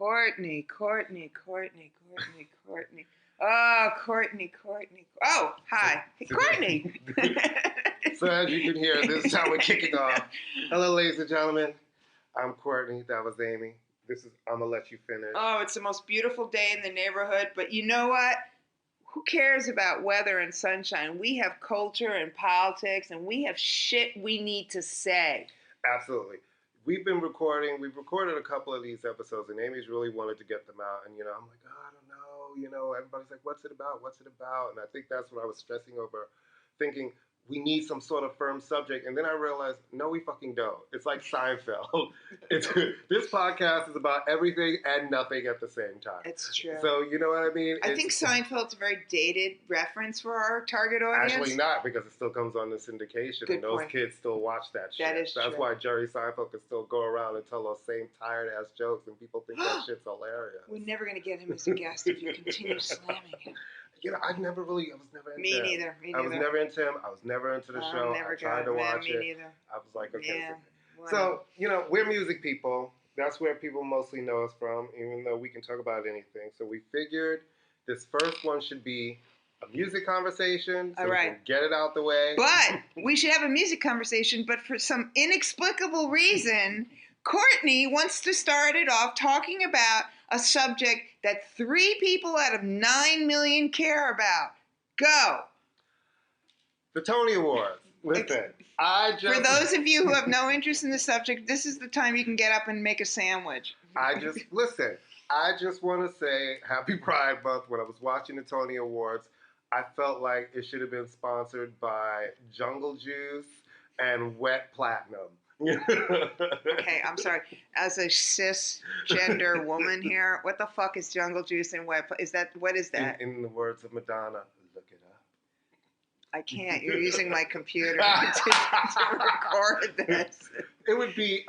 Courtney. Oh, Courtney. Oh, hi. Hey, Courtney. So as you can hear, this is how we're kicking off. Hello, ladies and gentlemen. I'm Courtney. That was Amy. I'm going to let you finish. Oh, it's the most beautiful day in the neighborhood. But you know what? Who cares about weather and sunshine? We have culture and politics, and we have shit we need to say. Absolutely. We've recorded a couple of these episodes, and Amy's really wanted to get them out. And, I'm like, oh, I don't know. Everybody's like, what's it about? And I think that's what I was stressing over, thinking we need some sort of firm subject. And then I realized, no, we fucking don't. It's like Seinfeld. This podcast is about everything and nothing at the same time. It's true. So, you know what I mean? I think Seinfeld's a very dated reference for our target audience. Actually not, because it still comes on the syndication. Good and those point. Kids still watch that shit. That is That's true. why Jerry Seinfeld can still go around and tell those same tired-ass jokes, and people think that shit's hilarious. We're never going to get him as a guest if you continue slamming him. I was never into him. Me neither. I was never into him. I was never into the show. I tried to watch it. Me neither. I was like, okay. Yeah. So, we're music people. That's where people mostly know us from, even though we can talk about anything. So we figured this first one should be a music conversation, so we can get it out the way. But we should have a music conversation, but for some inexplicable reason, Courtney wants to start it off talking about a subject that 3 people out of 9 million care about. Go. The Tony Awards. Listen, For those of you who have no interest in the subject, this is the time you can get up and make a sandwich. I just want to say Happy Pride Month. When I was watching the Tony Awards, I felt like it should have been sponsored by Jungle Juice and Wet Platinum. Okay, I'm sorry. As a cisgender woman here, what the fuck is Jungle Juice and Wet? What is that? In the words of Madonna, look it up. I can't. You're using my computer to record this. It would be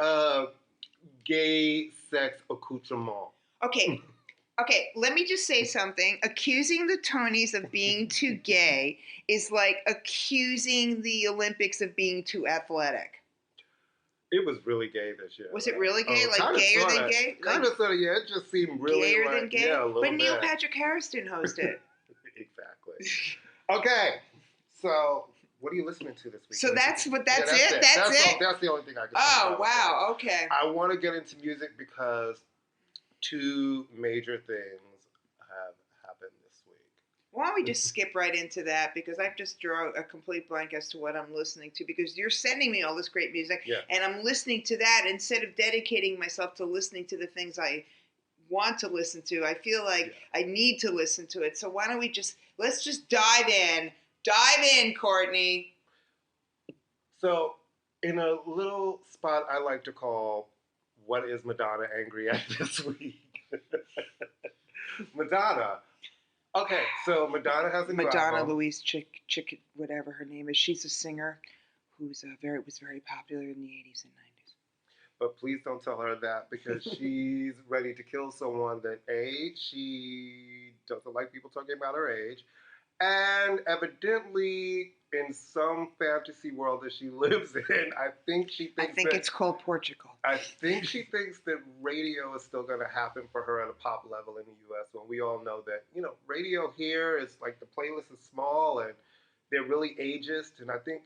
gay sex accoutrement. Okay, let me just say something. Accusing the Tonys of being too gay is like accusing the Olympics of being too athletic. It was really gay this year. Was it really gay? Like gayer than gay? Kind of, sort of, yeah. It just seemed really gayer than gay? Yeah, a little But Neil bit. Patrick Harris didn't host it. Exactly. Okay, so what are you listening to this week? So that's it? That's the only thing I can say about wow, okay. I want to get into music because 2 major things have happened this week. Why don't we just skip right into that, because I've just drawn a complete blank as to what I'm listening to, because you're sending me all this great music, and I'm listening to that instead of dedicating myself to listening to the things I want to listen to. I feel like I need to listen to it. So why don't we let's just dive in. Dive in, Courtney. So in a little spot I like to call What is Madonna Angry At This Week? Madonna. Okay, so Madonna has a new album. Madonna Louise Chick, whatever her name is. She's a singer who's was very popular in the 80s and 90s. But please don't tell her that, because she's ready to kill someone that she doesn't like people talking about her age. And evidently, in some fantasy world that she lives in, I think it's called Portugal. I think she thinks that radio is still going to happen for her at a pop level in the U.S. when we all know that, radio here is like the playlist is small and they're really ageist. And I think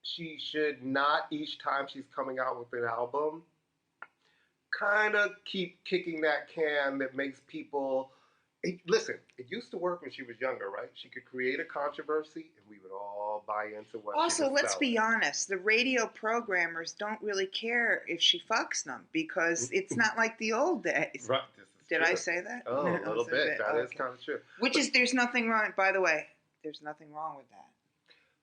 she should not, each time she's coming out with an album, kind of keep kicking that can that makes people... Listen, it used to work when she was younger, right? She could create a controversy and we would all buy into what she was selling. Also, let's be honest. The radio programmers don't really care if she fucks them, because it's not like the old days. Right. Did I say that? Oh, a little bit. That is kind of true. There's nothing wrong, by the way, there's nothing wrong with that.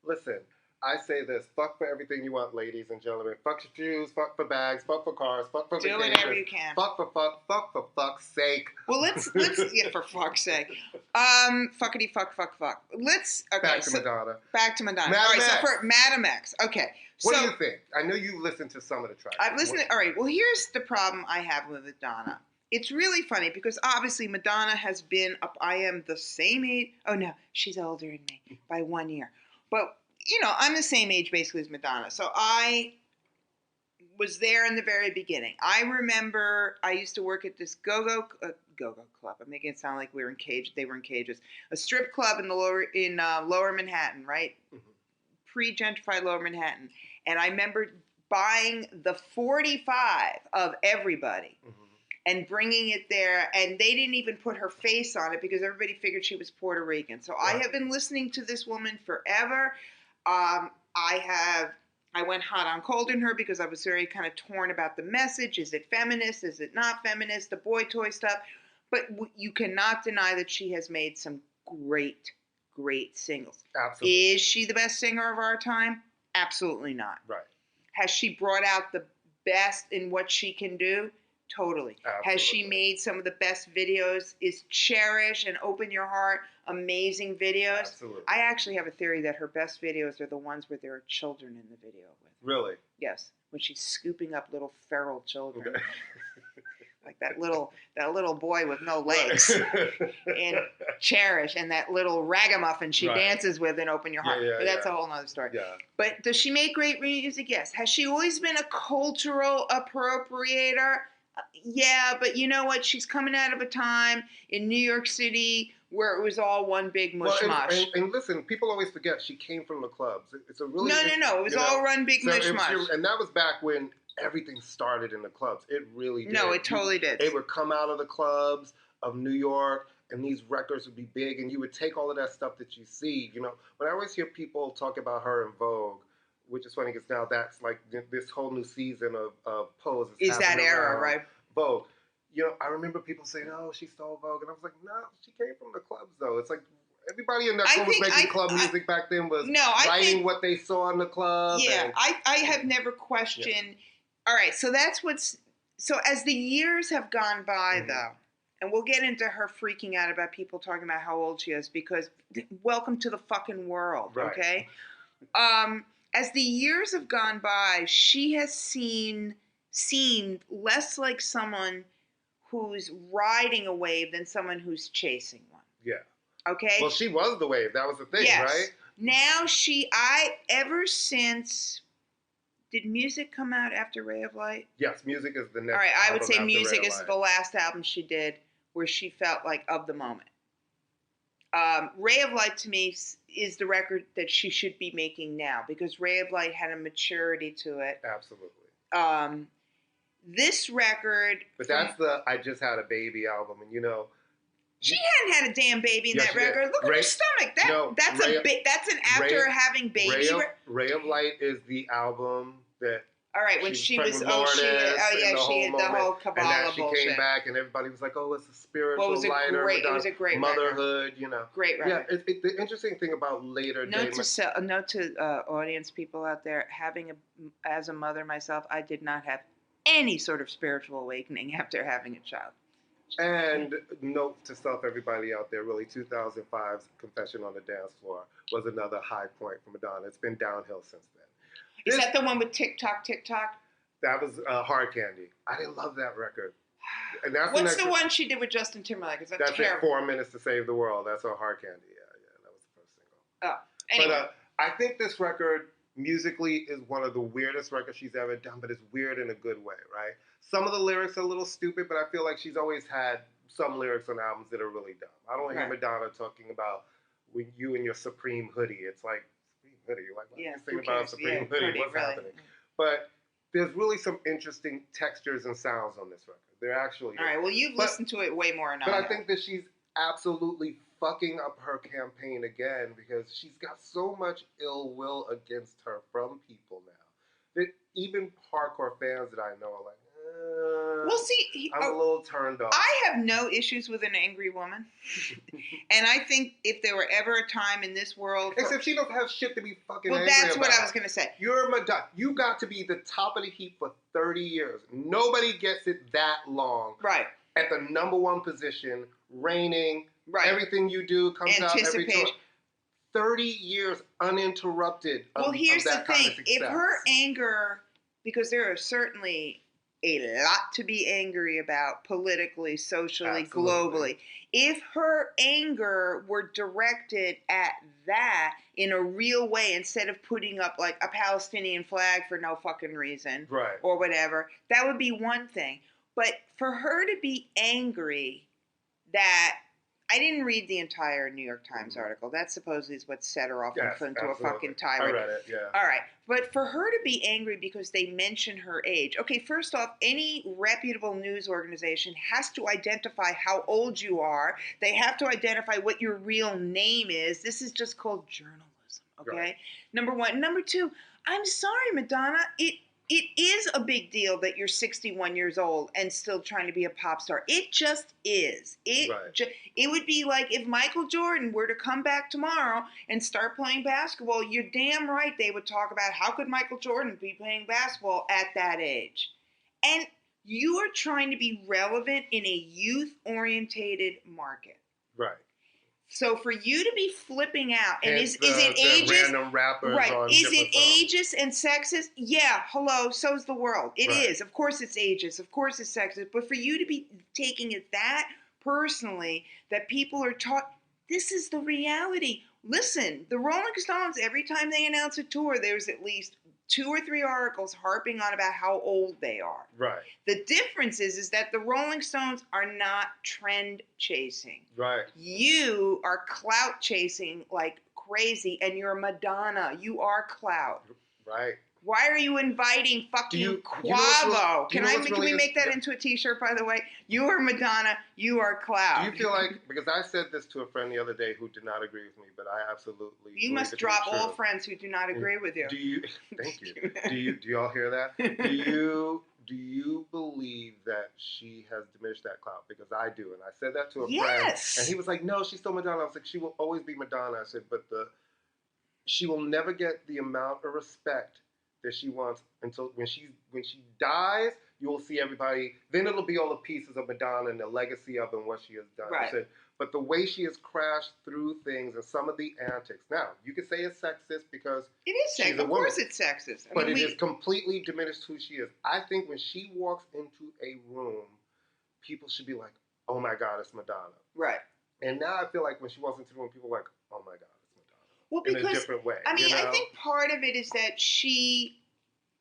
Listen, I say this, fuck for everything you want, ladies and gentlemen. Fuck for shoes, fuck for bags, fuck for cars, fuck for vacations. Do whatever you can. Fuck for fuck's sake. Well, let's yeah, for fuck's sake. Fuckity fuck. Back to Madonna. Back to Madonna. All right, so for Madam X. Okay. What do you think? I know you listened to some of the tracks. I've listened all right, well, here's the problem I have with Madonna. It's really funny because obviously Madonna has been up. I am the same age. Oh, no, she's older than me by 1 year. But I'm the same age basically as Madonna. So was there in the very beginning. I remember I used to work at this go-go club. I'm making it sound like we were in cage. They were in cages. A strip club in Lower Manhattan, right? Mm-hmm. Pre-gentrified Lower Manhattan. And I remember buying the 45 of everybody. Mm-hmm. And bringing it there, and they didn't even put her face on it because everybody figured she was Puerto Rican. So I have been listening to this woman forever. I went hot on cold in her because I was very kind of torn about the message. Is it feminist? Is it not feminist? The boy toy stuff. But you cannot deny that she has made some great, great singles. Absolutely. Is she the best singer of our time? Absolutely not. Right. Has she brought out the best in what she can do? Totally. Absolutely. Has she made some of the best videos? Is Cherish and Open Your Heart amazing videos? Absolutely. I actually have a theory that her best videos are the ones where there are children in the video with her. Really? Yes. When she's scooping up little feral children. Okay. Like that little boy with no legs. And Cherish and that little ragamuffin she dances with in Open Your Heart. But that's a whole nother story. Yeah. But does she make great music? Yes. Has she always been a cultural appropriator? Yeah, but you know what? She's coming out of a time in New York City where it was all one big mush-mush. And listen, people always forget she came from the clubs. It's a really... No. It was all run big mush-mush. And that was back when everything started in the clubs. It really did. No, it totally did. It would come out of the clubs of New York, and these records would be big, and you would take all of that stuff that you see. You know, when I always hear people talk about her in Vogue, which is funny because now that's like this whole new season of Pose is that era, right? Vogue. You know, I remember people saying, "Oh, she stole Vogue," and I was like, "No, she came from the clubs, though." It's like everybody in that club was making club music back then was writing what they saw in the club. Yeah, I have never questioned. Yeah. All right, so that's what's so as the years have gone by, though. And we'll get into her freaking out about people talking about how old she is because welcome to the fucking world, okay? As the years have gone by, she has seemed less like someone who's riding a wave than someone who's chasing one. Yeah. Okay? Well, she was the wave. That was the thing, right? Now ever since, did Music come out after Ray of Light? Yes, Music is the next. All right, I would say Music is the last album she did where she felt like of the moment. Ray of Light to me is the record that she should be making now because Ray of Light had a maturity to it. Absolutely. This record... But that's the I Just Had a Baby album, and you know... She hadn't had a damn baby in that record. Look at her stomach. That's an after having baby. Ray of Light is the album that... All right, when she was... she had the whole Kabbalah and she bullshit. Came back and everybody was like, oh, it's a spiritual lighter. It was a great motherhood, record. You know. Great record. Yeah, the interesting thing about later... Note to audience people out there, as a mother myself, I did not have any sort of spiritual awakening after having a child. And note to self, everybody out there, really, 2005's Confession on the Dance Floor was another high point for Madonna. It's been downhill since then. Is that the one with Tick Tock, Tick Tock? That was Hard Candy. I didn't love that record. And what's the one she did with Justin Timberlake? Is that that's terrible? 4 Minutes to Save the World. That's on Hard Candy. Yeah, that was the first single. Oh, anyway. But I think this record... musically is one of the weirdest records she's ever done, but it's weird in a good way, right? Some of the lyrics are a little stupid, but I feel like she's always had some lyrics on albums that are really dumb. I don't hear Madonna talking about when you and your Supreme hoodie. It's like, Supreme hoodie? Like, what are you thinking about a Supreme hoodie? What's happening? But there's really some interesting textures and sounds on this record. There actually All right, well, you've listened to it way more now. But I think that she's absolutely fucking up her campaign again because she's got so much ill will against her from people now that even hardcore fans that I know are like, well, see, I'm a little turned off. I have no issues with an angry woman, and I think if there were ever a time in this world, except she don't have shit to be fucking angry about. Well, that's what I was gonna say. You're Madonna. You got to be the top of the heap for 30 years. Nobody gets it that long. Right. At the number one position, reigning. Right. Everything you do comes out every tour. 30 years uninterrupted. Well, here's the thing. If her anger, because there are certainly a lot to be angry about politically, socially, Absolutely. globally. If her anger were directed at that in a real way, instead of putting up like a Palestinian flag for no fucking reason, right, or whatever, that would be one thing. But for her to be angry that I didn't read the entire New York Times article. That supposedly is what set her off into a fucking tirade. I read it, yeah. All right. But for her to be angry because they mention her age. Okay, first off, any reputable news organization has to identify how old you are. They have to identify what your real name is. This is just called journalism, okay? Right. Number one. Number two, I'm sorry, Madonna. It is a big deal that you're 61 years old and still trying to be a pop star. It just is. It would be like if Michael Jordan were to come back tomorrow and start playing basketball. You're damn right they would talk about how could Michael Jordan be playing basketball at that age. And you are trying to be relevant in a youth-orientated market. Right. So for you to be flipping out, and is it ageist? Random rappers right. on Is it songs. ageist and sexist? Yeah, hello, so's the world. It right. is. Of course it's ageist. Of course it's sexist. But for you to be taking it that personally, that people are taught, this is the reality. Listen, the Rolling Stones, every time they announce a tour, there's at least 2 or 3 articles harping on about how old they are. Right. The difference is that the Rolling Stones are not trend chasing. Right. You are clout chasing like crazy, and you're Madonna. You are clout. Right. Why are you inviting fucking Quavo? Can we make that into a T-shirt, by the way? You are Madonna. You are clout. Do you feel like, because I said this to a friend the other day who did not agree with me, but I absolutely You must drop all friends who do not agree with you. Do you? Thank you. Do y'all hear that? Do you believe that she has diminished that clout? Because I do, and I said that to a friend, and he was like, "No, she's still Madonna." I was like, "She will always be Madonna." I said, "But she will never get the amount of respect that she wants until when she dies. You will see everybody. Then it'll be all the pieces of Madonna and the legacy of and what she has done." Right. I said, but the way she has crashed through things and some of the antics. Now, you could say it's sexist because it is sexist. Of course it's sexist. But it has completely diminished who she is. I think when she walks into a room, people should be like, "Oh my God, it's Madonna." Right. And now I feel like when she walks into the room, people are like, "Oh my God, it's Madonna." Well, because, in a different way. I mean, I think part of it is that she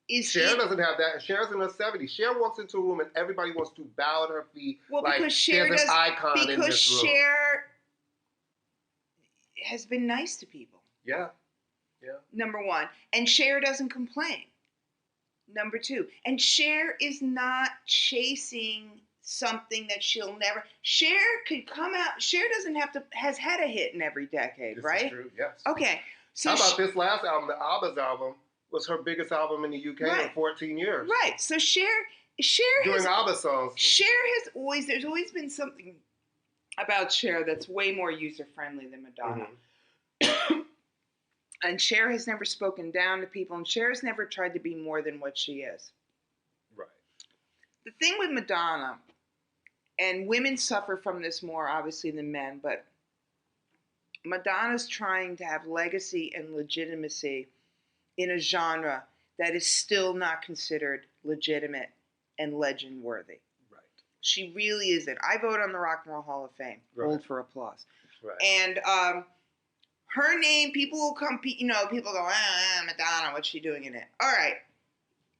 is... Cher doesn't have that. Cher's in her 70s. Cher walks into a room and everybody wants to bow at her feet. Well, like, because Cher there's an icon in this room. Because Cher has been nice to people. Yeah. Yeah. Number one. And Cher doesn't complain. Number two. And Cher is not chasing something that she'll never... Cher could come out... Cher doesn't have to... has had a hit in every decade, right? This is true, yes. Okay. So how about this last album, the ABBA's album, was her biggest album in the UK in 14 years. Right. So Cher doing ABBA songs. Cher has always... There's always been something about Cher that's way more user-friendly than Madonna. Mm-hmm. And Cher has never spoken down to people, and Cher has never tried to be more than what she is. Right. The thing with Madonna, and women suffer from this more, obviously, than men, but Madonna's trying to have legacy and legitimacy in a genre that is still not considered legitimate and legend-worthy. Right. She really isn't. I vote on the Rock and Roll Hall of Fame. Right. Hold for applause. Right. And her name, people will come, people go, Madonna, what's she doing in it? All right.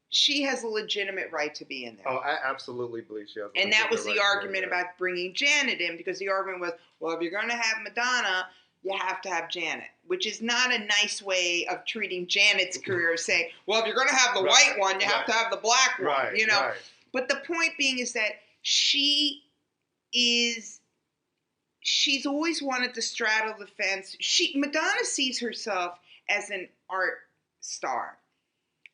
She has a legitimate right to be in there. Oh, I absolutely believe she has a And that was the argument about bringing Janet in, because the argument was, well, if you're going to have Madonna, you have to have Janet, which is not a nice way of treating Janet's career, saying, well, if you're going to have the white one, you have to have the black one, Right. But the point being is that she's always wanted to straddle the fence. Madonna sees herself as an art star.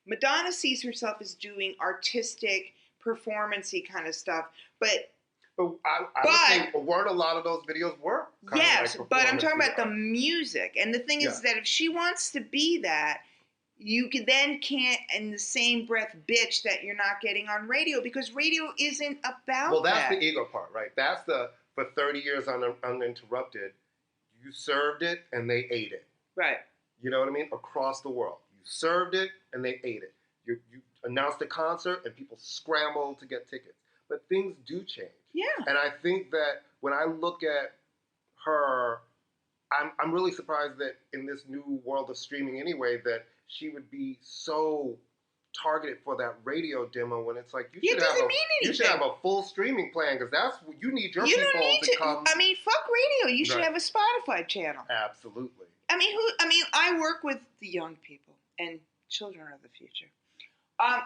Madonna sees herself as doing artistic, performance-y kind of stuff, but I would think, weren't a lot of those videos were? Yes, but I'm talking about the music. And the thing is that if she wants to be that, you can't in the same breath bitch that you're not getting on radio, because radio isn't about that. Well, that's the ego part, right? That's for 30 years uninterrupted, you served it and they ate it. Right. You know what I mean? Across the world. You served it and they ate it. announced a concert and people scramble to get tickets. But things do change. Yeah. And I think that when I look at her, I'm really surprised that in this new world of streaming anyway, that she would be so targeted for that radio demo when it's like you should have a full streaming plan because that's you need your people to come. I mean, fuck radio. You should have a Spotify channel. Absolutely. I mean, I work with the young people and children are the future.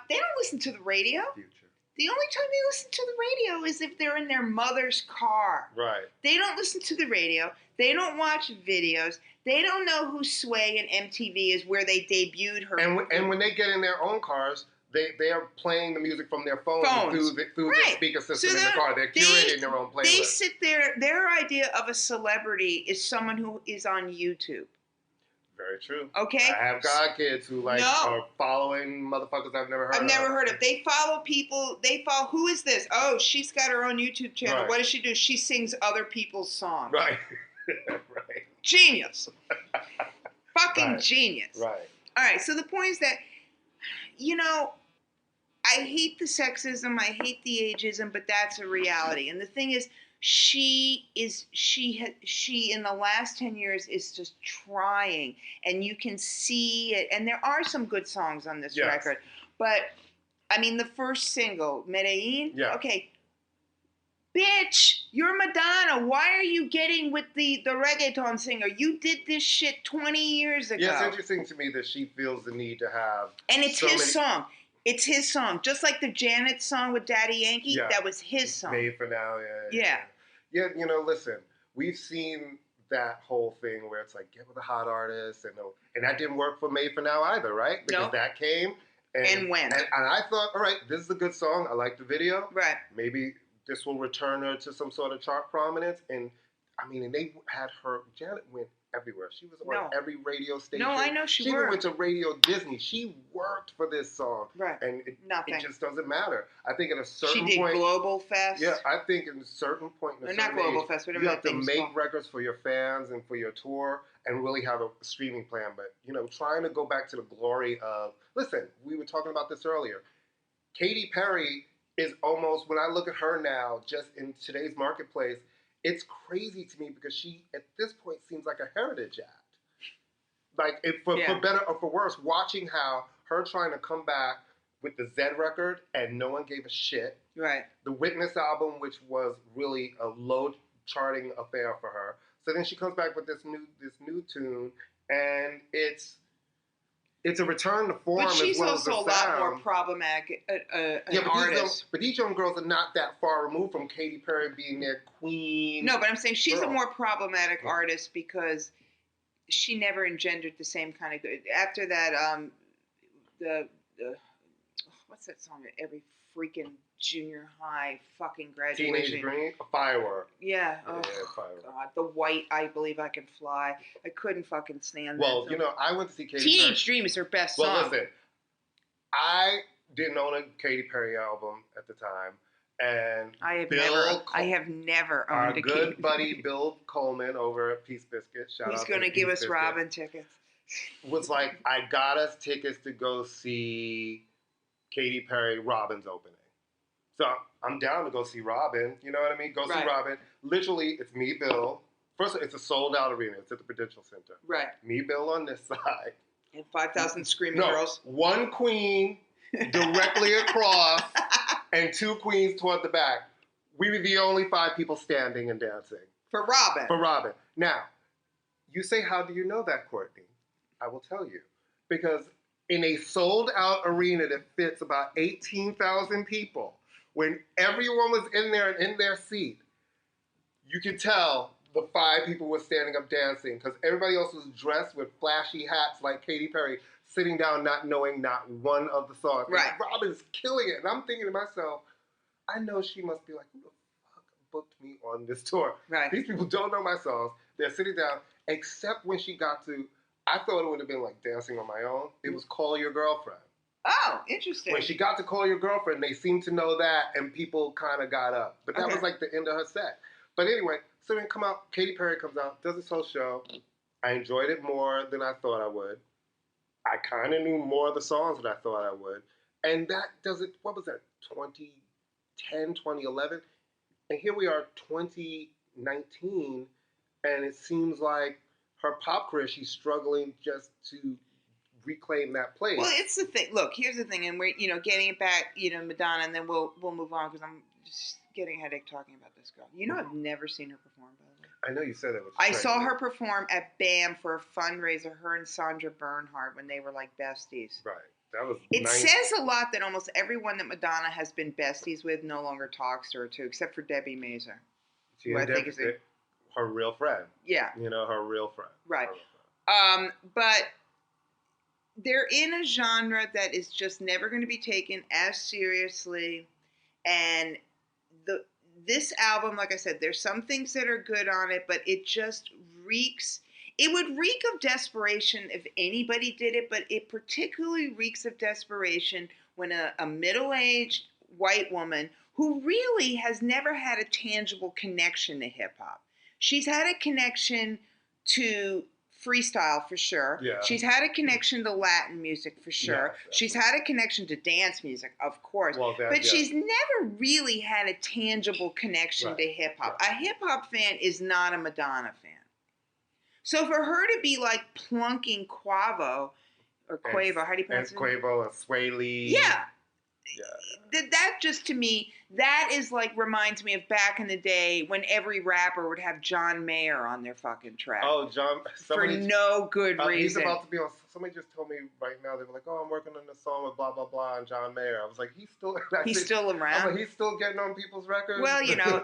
They don't listen to the radio. Future. The only time they listen to the radio is if they're in their mother's car. Right. They don't listen to the radio. They don't watch videos. They don't know who Sway and MTV is, where they debuted her. And when they get in their own cars, they are playing the music from their phones. through the speaker system in the car. They're curating their own playlist. They sit there. Their idea of a celebrity is someone who is on YouTube. Very true. Okay. I have godkids who are following motherfuckers I've never heard of. I've never heard of. They follow people. They follow. Who is this? Oh, she's got her own YouTube channel. Right. What does she do? She sings other people's songs. Right. Right. Genius. Fucking genius. Right. All right. So the point is that, I hate the sexism. I hate the ageism, but that's a reality. And the thing is, she in the last 10 years is just trying, and you can see it. And there are some good songs on this record, but I mean, the first single, Medellin. Yeah. Okay. Bitch, you're Madonna. Why are you getting with the reggaeton singer? You did this shit 20 years ago. Yeah, it's interesting to me that she feels the need to have. And it's his song. It's his song. Just like the Janet song with Daddy Yankee, that was his song. Made for Now, yeah. Yeah, listen, we've seen that whole thing where it's like, get with a hot artist, and that didn't work for Made for Now either, right? Because that came and went. And I thought, all right, this is a good song. I like the video. Right. Maybe this will return her to some sort of chart prominence. And they had her, Janet went everywhere. She was on every radio station. No, I know she even went to Radio Disney. She worked for this song. Right. And it just doesn't matter. I think at a certain point. She did Global Fest. Yeah, I think at a certain point in a certain Global Fest, you have to make records for your fans and for your tour and really have a streaming plan. But, trying to go back to the glory of, listen, we were talking about this earlier. Katy Perry is almost, when I look at her now, just in today's marketplace, it's crazy to me because she, at this point, seems like a heritage act. Like, for better or for worse, watching how her trying to come back with the Z record and no one gave a shit. Right. The Witness album, which was really a low charting affair for her. So then she comes back with this new tune, and it's a return to form as well as the sound. But she's also a lot more problematic artist. But these young girls are not that far removed from Katy Perry being their queen. No, but I'm saying she's a more problematic artist because she never engendered the same kind of good. After that, the what's that song? Every freaking junior high fucking graduation. Teenage Dream, a Firework. Yeah. Oh Firework. God, the White, I Believe I Can Fly. I couldn't fucking stand that. Well, I went to see Katy Perry. Teenage Dream is her best song. Well, listen, I didn't own a Katy Perry album at the time, and I have never owned our good buddy Bill Coleman over at Peace Biscuit. He's going to give us Robin tickets. Was like, I got us tickets to go see Katy Perry Robin's opening. So I'm down to go see Robin. You know what I mean? Go see Robin. Literally, it's me, Bill. First, it's a sold-out arena. It's at the Prudential Center. Right. Me, Bill on this side. And 5,000 screaming girls. One queen directly across and two queens toward the back. We were the only 5 people standing and dancing. For Robin. Now, you say, how do you know that, Courtney? I will tell you. Because in a sold-out arena that fits about 18,000 people, when everyone was in there and in their seat, you could tell the 5 people were standing up dancing because everybody else was dressed with flashy hats like Katy Perry, sitting down not knowing not one of the songs. Right. And Robin's killing it. And I'm thinking to myself, I know she must be like, who the fuck booked me on this tour? Right. These people don't know my songs. They're sitting down, except when she got to, I thought it would have been like Dancing on My Own. It was Call Your Girlfriend. Oh, interesting. When she got to Call Your Girlfriend, they seemed to know that, and people kind of got up. But that was like the end of her set. But anyway, so then Katy Perry comes out, does this whole show. I enjoyed it more than I thought I would. I kind of knew more of the songs than I thought I would. And that doesn't, what was that, 2010, 2011? And here we are, 2019, and it seems like her pop career, she's struggling just to reclaim that place. Well, it's the thing. Look, here's the thing, and we're getting it back, Madonna, and then we'll move on because I'm just getting a headache talking about this girl. I've never seen her perform, by the way. I know you said that. I saw her perform at BAM for a fundraiser. Her and Sandra Bernhard when they were like besties. Right. That was. It says a lot that almost everyone that Madonna has been besties with no longer talks to her too, except for Debbie Mazar. Who I think is her real friend. Yeah. Her real friend. Right. But they're in a genre that is just never going to be taken as seriously, and this album, like I said, there's some things that are good on it, but it just reeks. It would reek of desperation if anybody did it, but it particularly reeks of desperation when a middle-aged white woman who really has never had a tangible connection to hip-hop. She's had a connection to freestyle for sure. Yeah. She's had a connection to Latin music for sure. Yes, she's had a connection to dance music, of course. Well, but she's never really had a tangible connection to hip-hop. Right. A hip-hop fan is not a Madonna fan. So for her to be like plunking Quavo, or Quavo, how do you pronounce it? Quavo and Sway Lee. Yeah. That just, to me, that is like, reminds me of back in the day when every rapper would have John Mayer on their fucking track. Oh, John. For no good reason. He's about to be on, somebody just told me right now, they were like, oh, I'm working on a song with blah, blah, blah, and John Mayer. I was like, he's still around? I'm like, he's still getting on people's records? Well,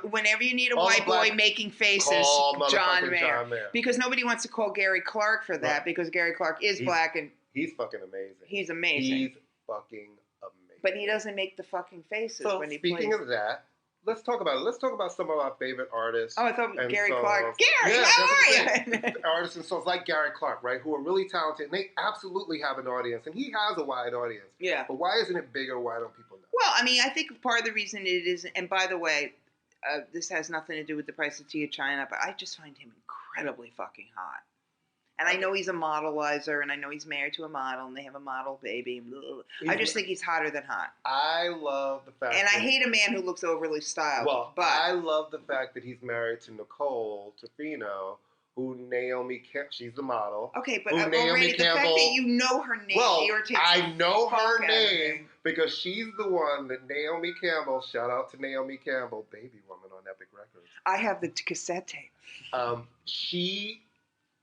whenever you need a white boy making faces, John Mayer. Because nobody wants to call Gary Clark for that, because Gary Clark is black and... He's fucking amazing. He's amazing. He's fucking amazing. But he doesn't make the fucking faces when he plays. Speaking of that, let's talk about it. Let's talk about some of our favorite artists. Oh, I thought Gary Clark. Gary, how are you? Artists and songs like Gary Clark, right, who are really talented, and they absolutely have an audience, and he has a wide audience. Yeah. But why isn't it bigger? Why don't people know? Well, I mean, I think part of the reason it is, and by the way, this has nothing to do with the price of tea at China, but I just find him incredibly fucking hot. And I know he's a modelizer, and I know he's married to a model, and they have a model baby. I just think he's hotter than hot. I love the fact I hate a man who looks overly styled. Well, but I love the fact that he's married to Nicole Tofino, who Naomi she's the model. Okay, but already the fact that you know her name irritates I know her name because she's the one that Naomi Campbell, shout out to Naomi Campbell, Baby Woman on Epic Records. I have the cassette tape. She...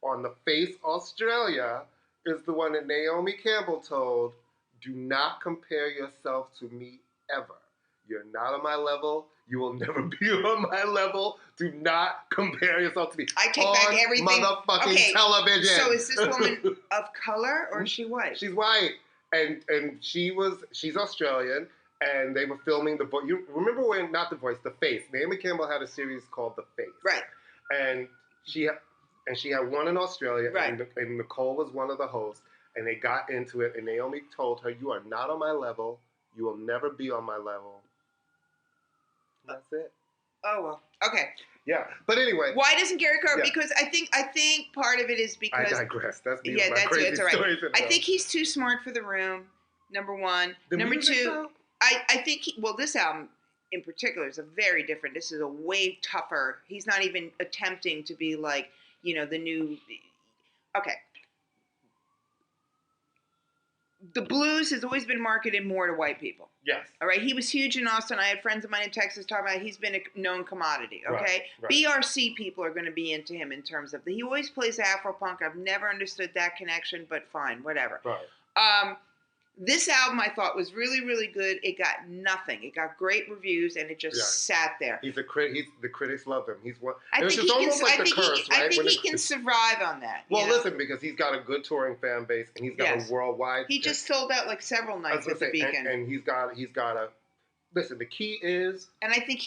on The Face Australia is the one that Naomi Campbell told, do not compare yourself to me ever. You're not on my level. You will never be on my level. Do not compare yourself to me. I take back everything. Motherfucking television. So is this woman of color or is she white? She's white. And she's Australian, and they were filming The Voice. You remember when, not The Voice, The Face. Naomi Campbell had a series called The Face. Right. And she had one in Australia, right. and Nicole was one of the hosts, and they got into it, and Naomi told her, you are not on my level, you will never be on my level. And that's it. Oh, well, okay. Yeah, but anyway. Why doesn't Gary Clark? Yeah. Because I think part of it is because... I digress. That's me. Yeah, that's crazy it's all right. I know. think he's too smart for the room, number one. Number two, I think, this album in particular is a very different, this is a way tougher, he's not even attempting to be like, the new, okay. The blues has always been marketed more to white people. Yes. All right. He was huge in Austin. I had friends of mine in Texas talking about he's been a known commodity. Okay. Right. BRC people are going to be into him in terms of he always plays Afro-punk. I've never understood that connection, but fine, whatever. Right. This album I thought was really, really good. It got nothing. It got great reviews, and it just sat there. He's a critic. The critics love him. He's one. I think he can survive on that. Well, listen, because he's got a good touring fan base, and he's got a worldwide. He just sold out like several nights at the Beacon, and he's got a. Listen, the key is. And I think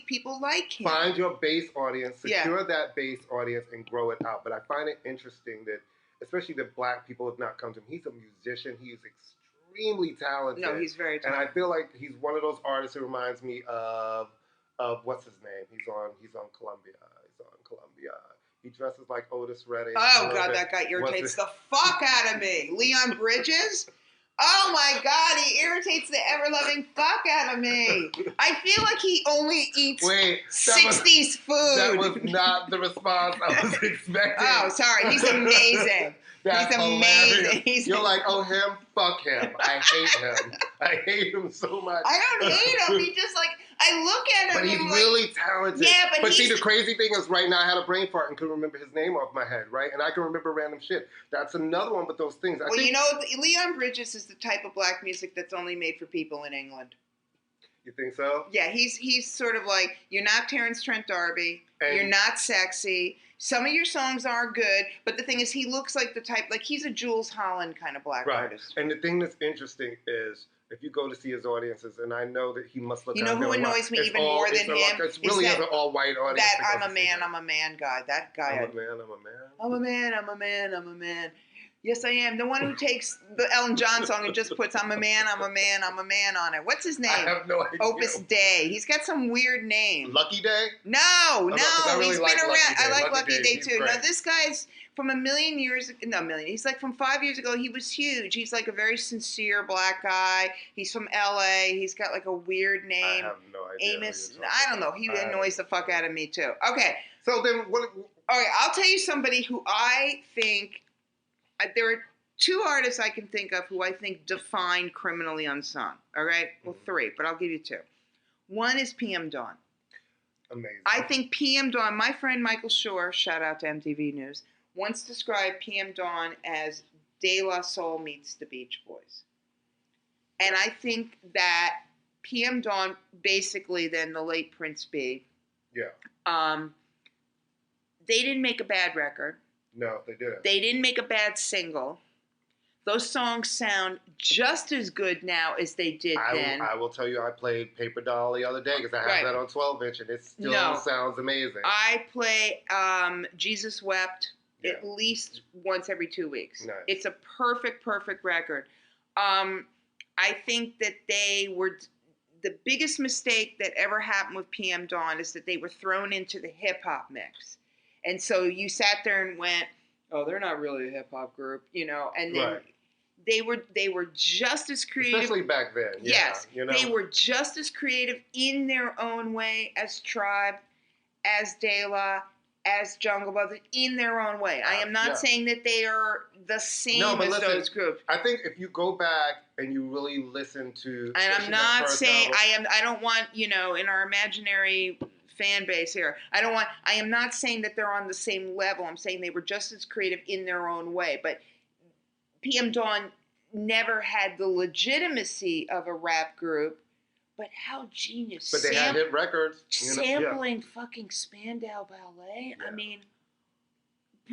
people like him. Find your base audience, secure that base audience, and grow it out. But I find it interesting that, especially that black people have not come to him. He's a musician. He is extremely talented. No, he's very talented. And I feel like he's one of those artists who reminds me of what's his name? He's on Columbia. He dresses like Otis Redding. Oh God, that guy irritates the fuck out of me. Leon Bridges. Oh my God, he irritates the ever-loving fuck out of me. I feel like he only eats 60s food. That was not the response I was expecting. Oh, sorry. He's amazing. That's He's amazing. You're like, oh, him? Fuck him. I hate him. I hate him so much. I don't hate him. He just like, I look at him. But he's really talented. Yeah, but see, the crazy thing is right now I had a brain fart and couldn't remember his name off my head, right? And I can remember random shit. That's another one with those things. I think, you know, Leon Bridges is the type of black music that's only made for people in England. You think so? Yeah, he's sort of like, you're not Terrence Trent D'Arby. You're not sexy. Some of your songs are good, but the thing is, he looks like the type, like he's a Jules Holland kind of black artist. And the thing that's interesting is, if you go to see his audiences, and I know that he must look. You know who annoys me even more than him? It's really is an all-white audience. That I'm a man guy. That guy. I'm a man. Yes, I am. The one who takes the Elton John song and just puts I'm a man on it. What's his name? I have no idea. Opus Day. He's got some weird name. Lucky Day? No. He's been around. I like Lucky Day too. No, this guy's from he's like from 5 years ago. He was huge. He's like a very sincere black guy. He's from LA. He's got like a weird name. I have no idea. Amos. I don't know. He annoys the fuck out of me too. Okay. So then what? All right. I'll tell you somebody who I think. There are two artists I can think of who I think define criminally unsung. All right? Well, three, but I'll give you two. One is PM Dawn. Amazing. I think PM Dawn, my friend Michael Shore, shout out to MTV News, once described PM Dawn as De La Soul meets the Beach Boys. And I think that PM Dawn, basically then the late Prince B. Yeah. They didn't make a bad record. No, they didn't. They didn't make a bad single. Those songs sound just as good now as they did then. I will tell you, I played Paper Doll the other day because I have that on 12-inch, and it still sounds amazing. I play Jesus Wept at least once every 2 weeks. Nice. It's a perfect record. I think that they were... The biggest mistake that ever happened with PM Dawn is that they were thrown into the hip-hop mix. And so you sat there and went, oh, they're not really a hip-hop group, and then they were just as creative. Especially back then. Yes. They were just as creative in their own way as Tribe, as De La, as Jungle Brothers, in their own way. I am not saying that they are the same as those groups. I think if you go back and you really listen to... And I'm not saying, I don't want, in our imaginary... fan base here. I am not saying that they're on the same level. I'm saying they were just as creative in their own way. But PM Dawn never had the legitimacy of a rap group. But how genius. But they had hit records. Sampling fucking Spandau Ballet. Yeah. I mean,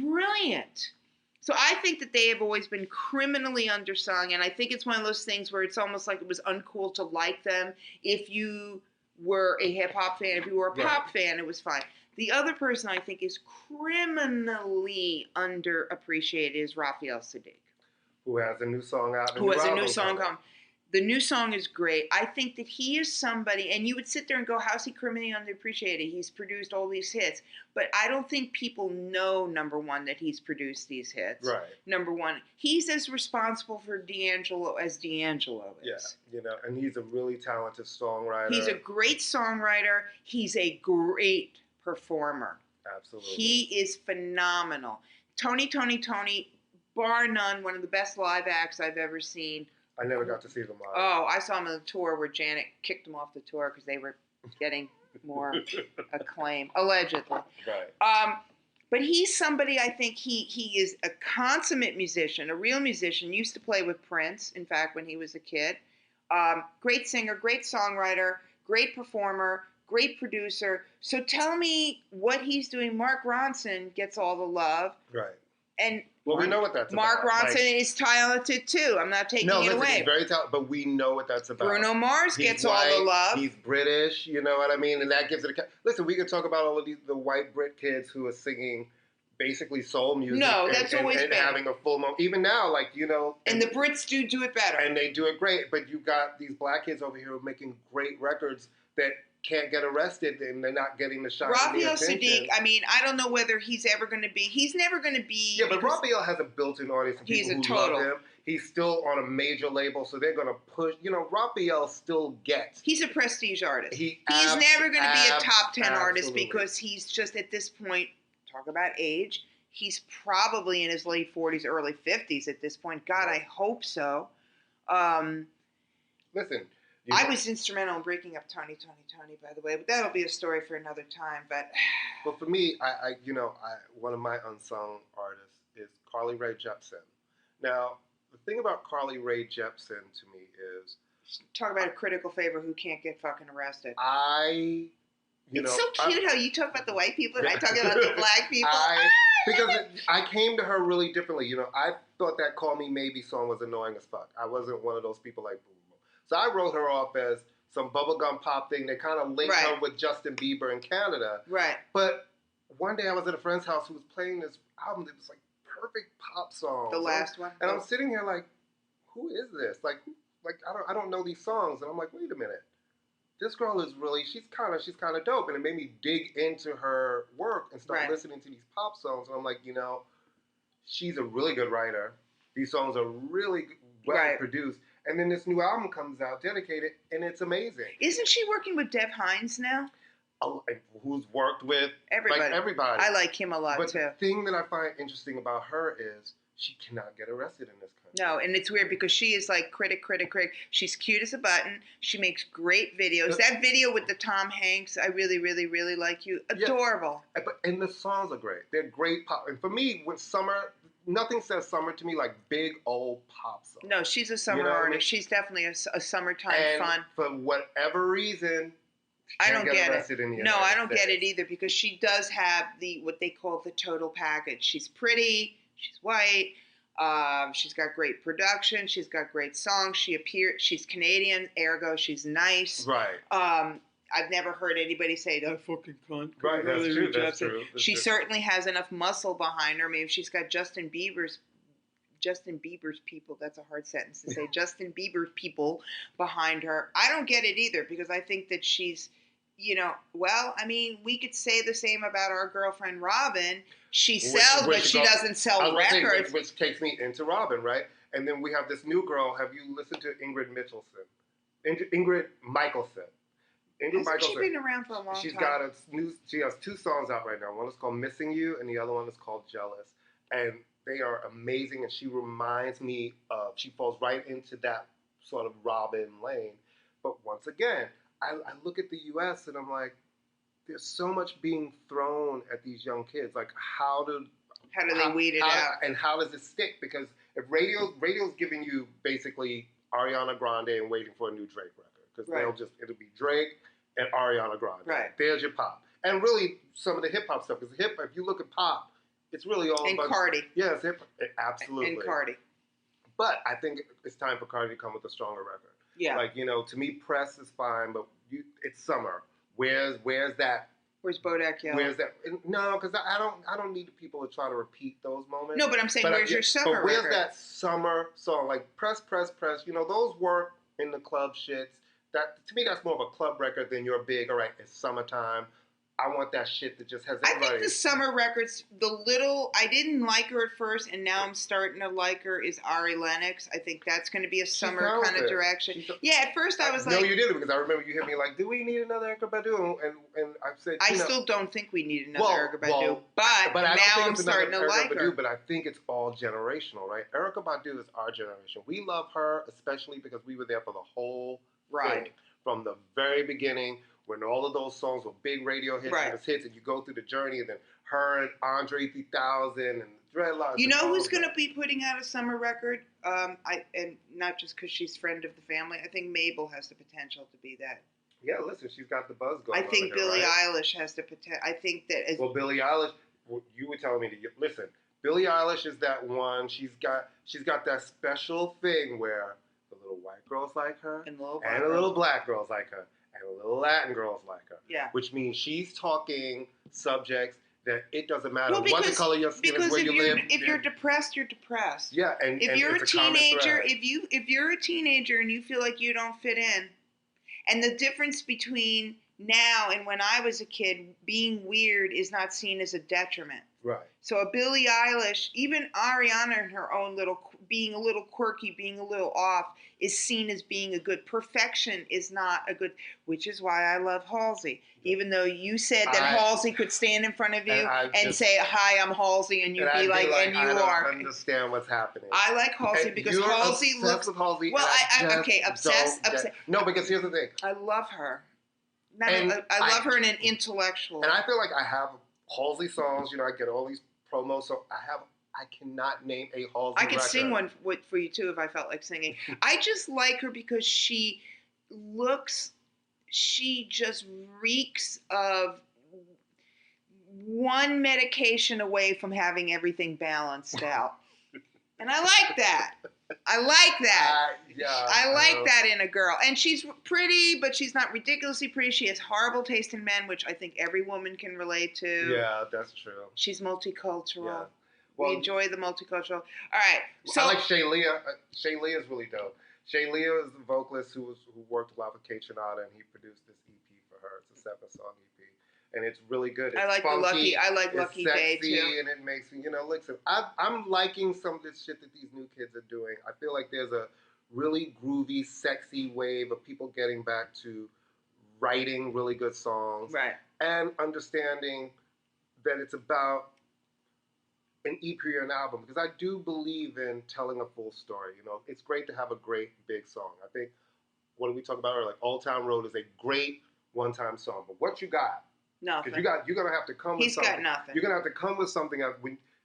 brilliant. So I think that they have always been criminally undersung. And I think it's one of those things where it's almost like it was uncool to like them. If you were a hip-hop fan, if you were a pop fan, it was fine. The other person I think is criminally underappreciated is Raphael Sadiq. Who has a new song out. The new song is great. I think that he is somebody, and you would sit there and go, how's he criminally underappreciated? He's produced all these hits. But I don't think people know, number one, that he's produced these hits. Right. Number one, he's as responsible for D'Angelo as D'Angelo is. Yeah, and he's a really talented songwriter. He's a great songwriter. He's a great performer. Absolutely. He is phenomenal. Tony, bar none, one of the best live acts I've ever seen. I never got to see them live. Oh, I saw them on the tour where Janet kicked them off the tour because they were getting more acclaim, allegedly. Right. But he's somebody, I think he is a consummate musician, a real musician, used to play with Prince, in fact, when he was a kid. Great singer, great songwriter, great performer, great producer. So tell me what he's doing. Mark Ronson gets all the love. Right. And we know what that's Mark about. Ronson is talented too. I'm not taking it away. He's very talented, but we know what that's about. Bruno Mars gets all the love. He's British, you know what I mean? And that gives it listen, we could talk about all of the white Brit kids who are singing basically soul music. No, that's always been. And having a full moment. Even now, And the Brits do it better. And they do it great. But you've got these black kids over here who are making great records that can't get arrested, and they're not getting the shine. Raphael Sadiq, I don't know whether he's never going to be. He's never going to be. Yeah, but Raphael has a built-in audience of people who love him. He's still on a major label, so they're gonna push. You know, Raphael still gets. He's a prestige artist. He's never going to be a top 10 artist because he's just at this point. Talk about age. He's probably in his late 40s, early 50s at this point. God, I hope so. Listen. I was instrumental in breaking up Tony, by the way, but that'll be a story for another time. But for me, one of my unsung artists is Carly Rae Jepsen. Now, the thing about Carly Rae Jepsen to me is, talk about a critical favor who can't get fucking arrested. It's so cute how you talk about the white people and I talk about the black people. I came to her really differently. You know, I thought that "Call Me Maybe" song was annoying as fuck. I wasn't one of those people like. So I wrote her off as some bubblegum pop thing. They kind of linked her with Justin Bieber in Canada. Right. But one day I was at a friend's house who was playing this album that was like perfect pop songs. The last one. And I'm sitting here like, who is this? Like I don't know these songs. And I'm like, wait a minute. This girl is really she's kind of dope. And it made me dig into her work and start listening to these pop songs. And I'm like, she's a really good writer. These songs are really well produced. And then this new album comes out, Dedicated, and it's amazing. Isn't she working with Dev Hynes now? Oh, who's worked with everybody. Everybody. I like him a lot, but too. But the thing that I find interesting about her is she cannot get arrested in this country. No, and it's weird because she is like critic. She's cute as a button. She makes great videos. That video with the Tom Hanks, I really, really, really like you. Adorable. Yeah. And the songs are great. They're great pop. And for me, when nothing says summer to me like big old pop songs. No, she's a summer artist. She's definitely a summertime fun. For whatever reason, I don't get it. No, I don't get it either because she does have what they call the total package. She's pretty. She's white. She's got great production. She's got great songs. She's Canadian, ergo she's nice. Right. I've never heard anybody say that fucking cunt. Right, that's true. She certainly has enough muscle behind her. I mean, if she's got Justin Bieber's people, that's a hard sentence to say, Justin Bieber's people behind her. I don't get it either because I think that she's, we could say the same about our girlfriend Robin. She sells, but she doesn't sell records. Which takes me into Robin, right? And then we have this new girl. Have you listened to Ingrid Michaelson? Hasn't she been around for a long time? She has 2 songs out right now. One is called Missing You, and the other one is called Jealous. And they are amazing, and she reminds me of, she falls right into that sort of Robin lane. But once again, I look at the U.S. and I'm like, there's so much being thrown at these young kids. Like, how do they weed it out? And how does it stick? Because if radio's giving you basically Ariana Grande and waiting for a new Drake record. Because it'll be Drake and Ariana Grande. Right. There's your pop. And really, some of the hip-hop stuff. Because if you look at pop, it's really all about... And Cardi. Yes, absolutely. And Cardi. But I think it's time for Cardi to come with a stronger record. Yeah. Like, to me, Press is fine, but it's summer. Where's that? Where's Bodak Yellow? Where's that? No, because I don't need people to try to repeat those moments. No, but I'm saying, where's your summer record? Where's that summer song? Like, Press. Those work in the club shits. That, to me, that's more of a club record than your big, all right, it's summertime. I want that shit that just has everybody. I think the summer records, I didn't like her at first, and now I'm starting to like her, is Ari Lennox. I think that's going to be a summer kind of direction. At first I was like... No, you didn't, because I remember you hit me like, do we need another Erykah Badu? And I said, I still don't think we need another Erykah Badu, but now I'm starting to like her. But I think it's all generational, right? Erykah Badu is our generation. We love her, especially because we were there for the whole thing. From the very beginning, when all of those songs were big radio hits and hits, and you go through the journey, and then her and Andre 3000 and Dreadlocks. You know who's going to be putting out a summer record? And not just because she's friend of the family. I think Mabel has the potential to be that. Yeah, listen, she's got the buzz going. I think Billie Eilish has the potential. I think that. Billie Eilish, you were telling me to listen. Billie Eilish is that one. She's got that special thing where the little white girls like her, and the little black girls like her. And a little Latin girls like her. Yeah. Which means she's talking subjects that it doesn't matter what the color of your skin is, where you live. If you're depressed, you're depressed. Yeah, and if you're a teenager, if you're a teenager and you feel like you don't fit in, and the difference between now and when I was a kid, being weird is not seen as a detriment. Right. So a Billie Eilish, even Ariana in her own little being a little quirky, being a little off, is seen as being a good. Perfection is not a good, which is why I love Halsey. Even though you said that Halsey could stand in front of you and say, "Hi, I'm Halsey," and you'd be like, "And you are." I don't understand what's happening. I like Halsey because Halsey looks. With Halsey. Well, obsessed. No, because here's the thing. I love her. I love her in an intellectual. And I feel like I have Halsey songs. I get all these promos, so I cannot name a Halsey I could record. sing one for you too if I felt like singing. I just like her because she just reeks of one medication away from having everything balanced out. And I like that. I like that in a girl. And she's pretty, but she's not ridiculously pretty. She has horrible taste in men, which I think every woman can relate to. Yeah, that's true. She's multicultural. Yeah. Well, we enjoy the multicultural. All right. So I like Shay Leah. Shay Leah is really dope. Shay Leah is the vocalist who worked a lot with Kate Shinada, and he produced this EP for her. It's a 7-song EP. And it's really good. It's funky, Lucky Day too. And it makes me, listen, I'm liking some of this shit that these new kids are doing. I feel like there's a really groovy, sexy wave of people getting back to writing really good songs. Right. And understanding that it's about an EP or an album. Because I do believe in telling a full story. It's great to have a great big song. I think, what did we talk about earlier? Like Old Town Road is a great one-time song. But what you got? Nothing. Because you're gonna have to come with something. He's got nothing. You're gonna have to come with something else.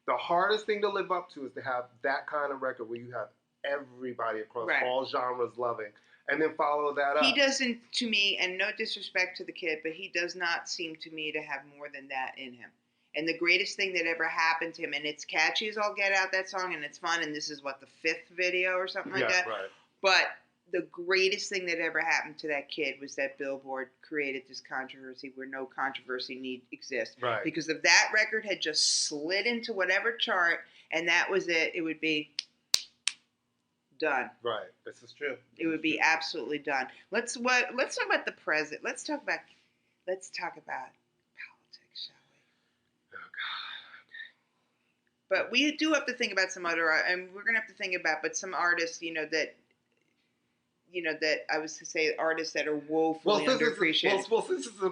The hardest thing to live up to is to have that kind of record where you have everybody across all genres loving, and then follow that up. He doesn't, to me, and no disrespect to the kid, but he does not seem to me to have more than that in him. And the greatest thing that ever happened to him, and it's catchy as all get out, that song, and it's fun, and this is what, the 5th video or something like that? Right. But the greatest thing that ever happened to that kid was that Billboard created this controversy where no controversy need exist. Right. Because if that record had just slid into whatever chart and that was it, it would be done. Right. This is true. It would be absolutely done. Let's talk about the present. Let's talk about politics, shall we? Oh God. But we do have to think about some other, and we're gonna have to think about, but some artists, that I was to say artists that are woefully underappreciated. Well, since this is a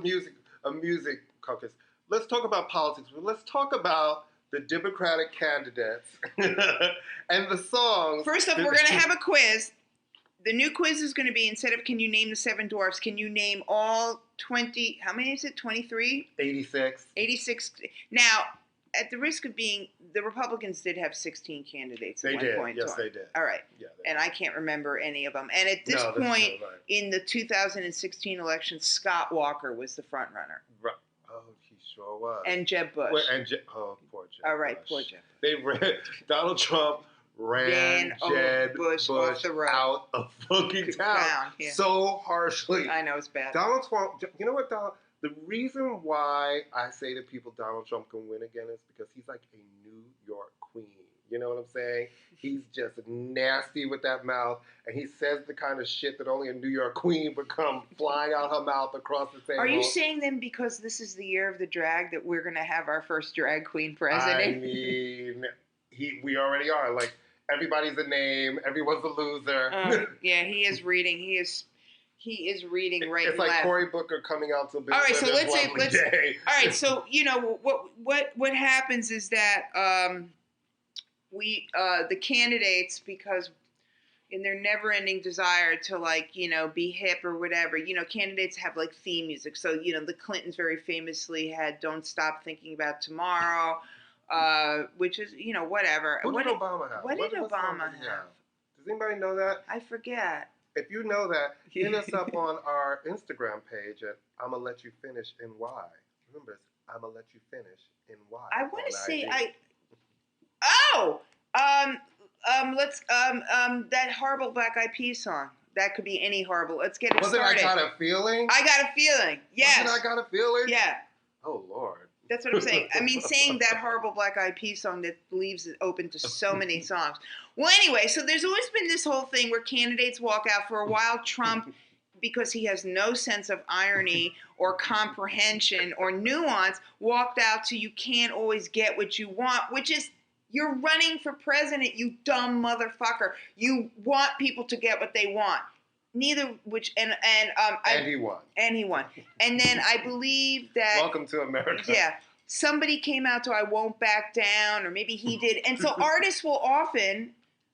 music caucus, let's talk about politics. Let's talk about the Democratic candidates and the songs. First off, we're going to have a quiz. The new quiz is going to be, instead of can you name the 7 dwarfs, can you name all 20, how many is it, 23? 86. 86. Now, at the risk of being, the Republicans did have 16 candidates at one point. Yes, they did. All right. Yeah, and I can't remember any of them. And at this point in the 2016 election, Scott Walker was the front runner. Right. Oh, he sure was. And Jeb Bush. Poor Jeb. All right, poor Jeb. Donald Trump ran Jeb Bush off the road. out of fucking town so harshly. I know, it's bad. Donald Trump, you know what, the reason why I say to people Donald Trump can win again is because he's like a New York queen. You know what I'm saying? He's just nasty with that mouth, and he says the kind of shit that only a New York queen would come flying out her mouth across the table. Are you saying then because this is the year of the drag that we're going to have our first drag queen president? I mean, we already are. Like, everybody's a name. Everyone's a loser. Yeah, he is reading. He is reading right it's and left. It's like Cory Booker coming out to All right, so let's all right, so what happens is that the candidates, because in their never-ending desire to be hip or whatever, candidates have like theme music. So the Clintons very famously had "Don't Stop Thinking About Tomorrow," which is whatever. What did Obama have? What did Obama have? Does anybody know that? I forget. If you know that, hit us up on our Instagram page at I'ma Let You Finish NY. Remember, it's I'ma Let You Finish NY. I want to say that horrible Black Eyed Peas song. That could be any horrible. Let's get it started. Wasn't I Got a Feeling? I Got a Feeling. Yes. Wasn't I Got a Feeling? Yeah. Oh, Lord. That's what I'm saying. I mean, saying that horrible Black Eyed Peas song that leaves it open to so many songs. Well, anyway, so there's always been this whole thing where candidates walk out. For a while, Trump, because he has no sense of irony or comprehension or nuance, walked out to "You can't always get what you want," which is, You're running for president, you dumb motherfucker. You want people to get what they want. Neither which and he won. And he won. And then I believe that Welcome to America. Yeah. Somebody came out to I Won't Back Down, or maybe he did. And so artists will often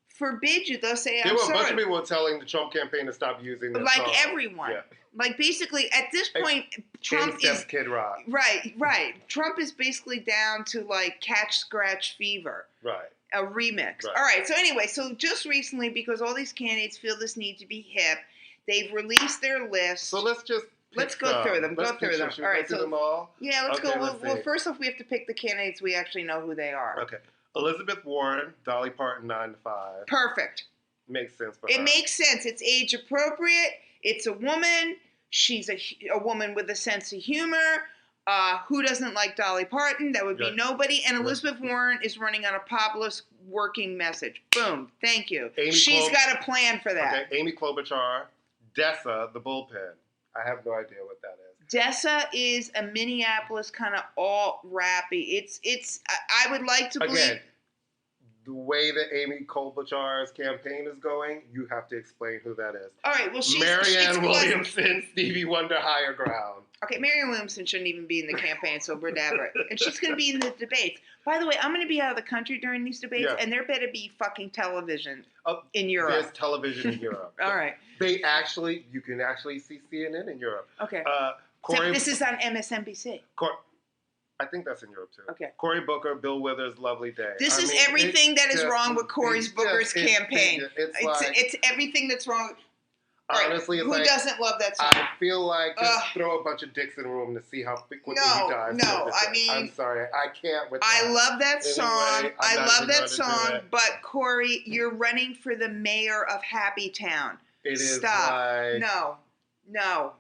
forbid you. They'll say, I'm there were sorry. A bunch of people telling the Trump campaign to stop using this song. Everyone. Yeah. Like basically at this point, Trump is Kid Rock. Right. Trump is basically down to like Catch Scratch Fever. Right. A remix. Right. All right. So anyway, so just recently, because all these candidates feel this need to be hip, they've released their list. So let's go through them. Go through them. All right. So them all? Yeah, let's go. Well, first off, we have to pick the candidates we actually know who they are. Okay. Elizabeth Warren, Dolly Parton, 9 to 5. Perfect. Makes sense for her. It makes sense. It's age appropriate. It's a woman. She's a woman with a sense of humor. Who doesn't like Dolly Parton? That would be nobody. And Elizabeth Warren is running on a populist working message. Boom. Thank you. She's got a plan for that. Okay. Amy Klobuchar, Dessa, the bullpen. I have no idea what that is. Dessa is a Minneapolis kind of alt-rappy. I would like to believe... Again, the way that Amy Klobuchar's campaign is going, you have to explain who that is. All right, well, Marianne Williamson, Stevie Wonder, Higher Ground. Okay, Marianne Williamson shouldn't even be in the campaign, so we're dabber. And she's going to be in the debates. By the way, I'm going to be out of the country during these debates, and there better be fucking television in Europe. There's television in Europe. All right. You can actually see CNN in Europe. Okay. Except this is on MSNBC. I think that's in Europe too. Okay. Cory Booker, Bill Withers, Lovely Day. This is everything that is wrong with Cory Booker's campaign. It's everything that's wrong. Honestly, it's who doesn't love that song? I feel like just throw a bunch of dicks in a room to see how quickly he dies. No, I mean, I'm sorry, I can't with that. I love that song. But Cory, you're running for the mayor of Happy Town. Stop. No.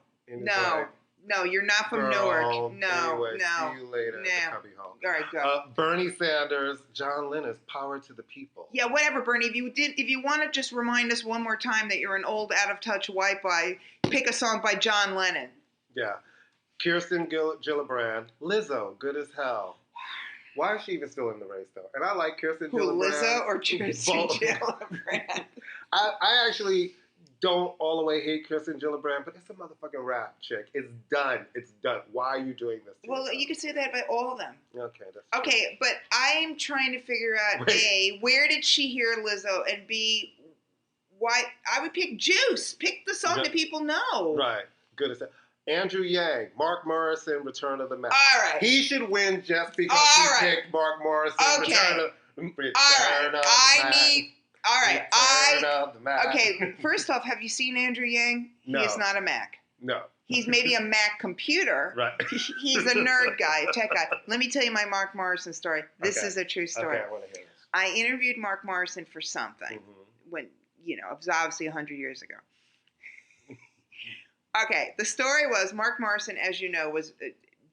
No, you're not from Newark. No. See you later. Cubby home. All right, go. Bernie Sanders, John Lennon, Power to the People. Yeah, whatever, Bernie. If you want to just remind us one more time that you're an old, out of touch white boy, pick a song by John Lennon. Yeah, Kirsten Gillibrand, Lizzo, Good as Hell. Why is she even still in the race though? And I like Kirsten Gillibrand. Lizzo or Kirsten Gillibrand? I actually don't all the way hate Kirsten Gillibrand, but it's a motherfucking rap chick. It's done. Why are you doing this? Well, you can say that about all of them. Okay, that's true. Okay, but I'm trying to figure out A, where did she hear Lizzo, and B, why I would pick Juice. Pick the song that people know. Right. Good as that. Andrew Yang, Mark Morrison, Return of the Mac. All right. He should win just because he picked Mark Morrison. Okay. Return of the Mac. All right. Okay, first off, have you seen Andrew Yang? No. He is not a Mac. No. He's maybe a Mac computer. Right. He's a nerd guy, a tech guy. Let me tell you my Mark Morrison story. This is a true story. Okay, I want to hear this. I interviewed Mark Morrison for something when, it was obviously 100 years ago. Okay, the story was Mark Morrison, as you know,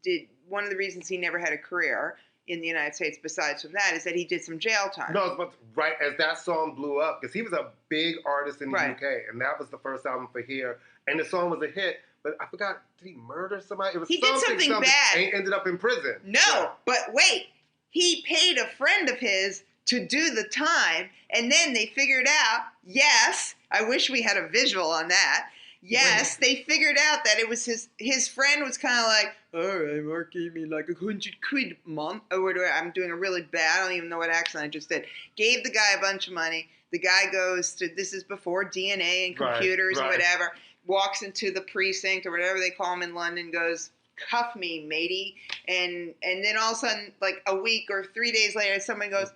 did one of the reasons he never had a career in the United States, besides from that, is that he did some jail time. No, but right as that song blew up, because he was a big artist in the UK, and that was the first album for here, and the song was a hit, but I forgot, did he murder somebody? It was did something bad. And he ended up in prison. No, but wait, he paid a friend of his to do the time, and then they figured out, yes, I wish we had a visual on that, yes, they figured out that it was his friend was kind of like, all right, Mark gave me like £100 a month. Or whatever. I'm doing a really bad, I don't even know what accent I just did. Gave the guy a bunch of money. The guy goes to, this is before DNA and computers and whatever, walks into the precinct or whatever they call him in London, goes, cuff me, matey. And then all of a sudden, like a week or 3 days later, someone goes,